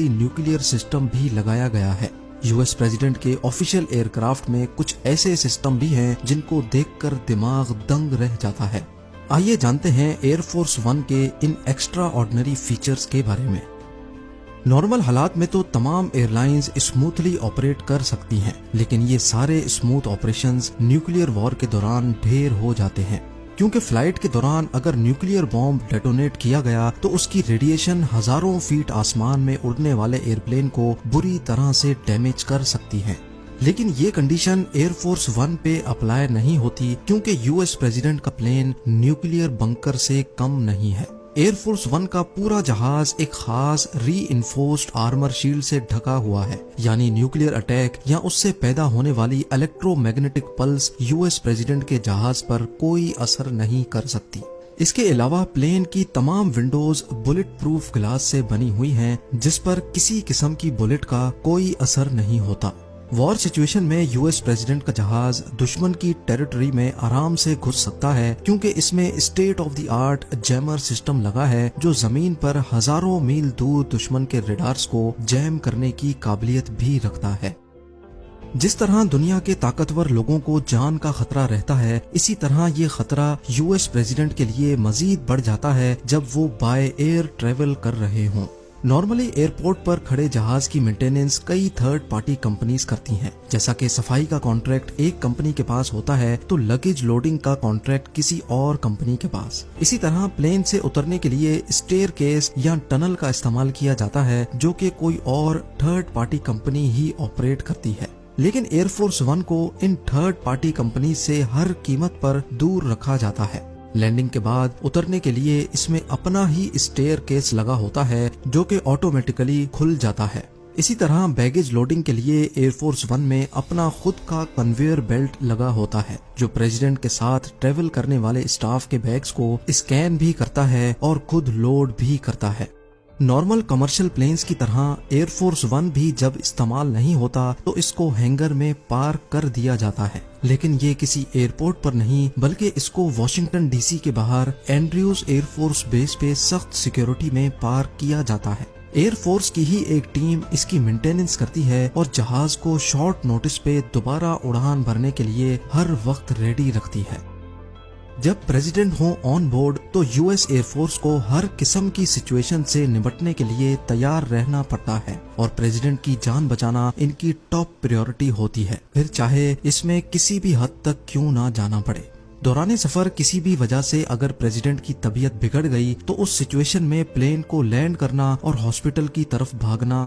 Nuclear system भी लगाया गया है। यूएस प्रेसिडेंट के ऑफिशियल एयरक्राफ्ट में कुछ ऐसे सिस्टम भी हैं जिनको देखकर दिमाग दंग रह जाता है। आइए जानते हैं एयरफोर्स वन के इन एक्स्ट्रा ऑर्डिनरी फीचर्स के बारे में। नॉर्मल हालात में तो तमाम एयरलाइंस स्मूथली ऑपरेट कर सकती हैं, लेकिन ये सारे स्मूथ ऑपरेशंस न्यूक्लियर वॉर के दौरान ढेर हो जाते हैं, क्योंकि फ्लाइट के दौरान अगर न्यूक्लियर बॉम्ब डेटोनेट किया गया तो उसकी रेडिएशन हजारों फीट आसमान में उड़ने वाले एयरप्लेन को बुरी तरह से डैमेज कर सकती है। लेकिन ये कंडीशन एयरफोर्स वन पे अप्लाई नहीं होती, क्योंकि यूएस प्रेसिडेंट का प्लेन न्यूक्लियर बंकर से कम नहीं है। एयरफोर्स वन का पूरा जहाज एक खास री-इन्फोर्स्ड आर्मर शील्ड से ढका हुआ है, यानी न्यूक्लियर अटैक या उससे पैदा होने वाली इलेक्ट्रोमैग्नेटिक पल्स यूएस प्रेसिडेंट के जहाज पर कोई असर नहीं कर सकती। इसके अलावा प्लेन की तमाम विंडोज बुलेट प्रूफ ग्लास से बनी हुई हैं, जिस पर किसी किस्म की बुलेट का कोई असर नहीं होता। वॉर सिचुएशन में यूएस प्रेसिडेंट का जहाज दुश्मन की टेरिटरी में आराम से घुस सकता है, क्योंकि इसमें state of the art jammer system लगा है जो जमीन पर हजारों मील दूर दुश्मन के रेडार्स को जैम करने की काबिलियत भी रखता है। जिस तरह दुनिया के ताकतवर लोगों को जान का खतरा रहता है, इसी तरह ये खतरा यूएस प्रेसिडेंट के लिए मजीद बढ़ जाता है जब वो बाय एयर ट्रेवल कर रहे हों। नॉर्मली एयरपोर्ट पर खड़े जहाज की मेंटेनेंस कई थर्ड पार्टी कंपनीज करती हैं। जैसा कि सफाई का कॉन्ट्रैक्ट एक कंपनी के पास होता है तो लगेज लोडिंग का कॉन्ट्रैक्ट किसी और कंपनी के पास। इसी तरह प्लेन से उतरने के लिए स्टेयर केस या टनल का इस्तेमाल किया जाता है, जो कि कोई और थर्ड पार्टी कंपनी ही ऑपरेट करती है। लेकिन एयरफोर्स वन को इन थर्ड पार्टी कंपनी से हर कीमत पर दूर रखा जाता है। लैंडिंग के बाद उतरने के लिए इसमें अपना ही स्टेयर केस लगा होता है, जो कि ऑटोमेटिकली खुल जाता है। इसी तरह बैगेज लोडिंग के लिए एयरफोर्स वन में अपना खुद का कन्वेयर बेल्ट लगा होता है, जो प्रेसिडेंट के साथ ट्रेवल करने वाले स्टाफ के बैग्स को स्कैन भी करता है और खुद लोड भी करता है। नॉर्मल कमर्शियल प्लेन्स की तरह एयरफोर्स वन भी जब इस्तेमाल नहीं होता तो इसको हैंगर में पार्क कर दिया जाता है, लेकिन ये किसी एयरपोर्ट पर नहीं बल्कि इसको वॉशिंगटन डीसी के बाहर एंड्रयूज एयरफोर्स बेस पे सख्त सिक्योरिटी में पार्क किया जाता है। एयरफोर्स की ही एक टीम इसकी मेंटेनेंस करती है और जहाज को शॉर्ट नोटिस पे दोबारा उड़ान भरने के लिए हर वक्त रेडी रखती है। जब प्रेसिडेंट हो ऑन बोर्ड तो यूएस एयरफोर्स को हर किस्म की सिचुएशन से निपटने के लिए तैयार रहना पड़ता है और प्रेसिडेंट की जान बचाना इनकी टॉप प्रायोरिटी होती है, फिर चाहे इसमें किसी भी हद तक क्यों ना जाना पड़े। दौरान सफर किसी भी वजह से अगर प्रेसिडेंट की तबीयत बिगड़ गई तो उस सिचुएशन में प्लेन को लैंड करना और हॉस्पिटल की तरफ भागना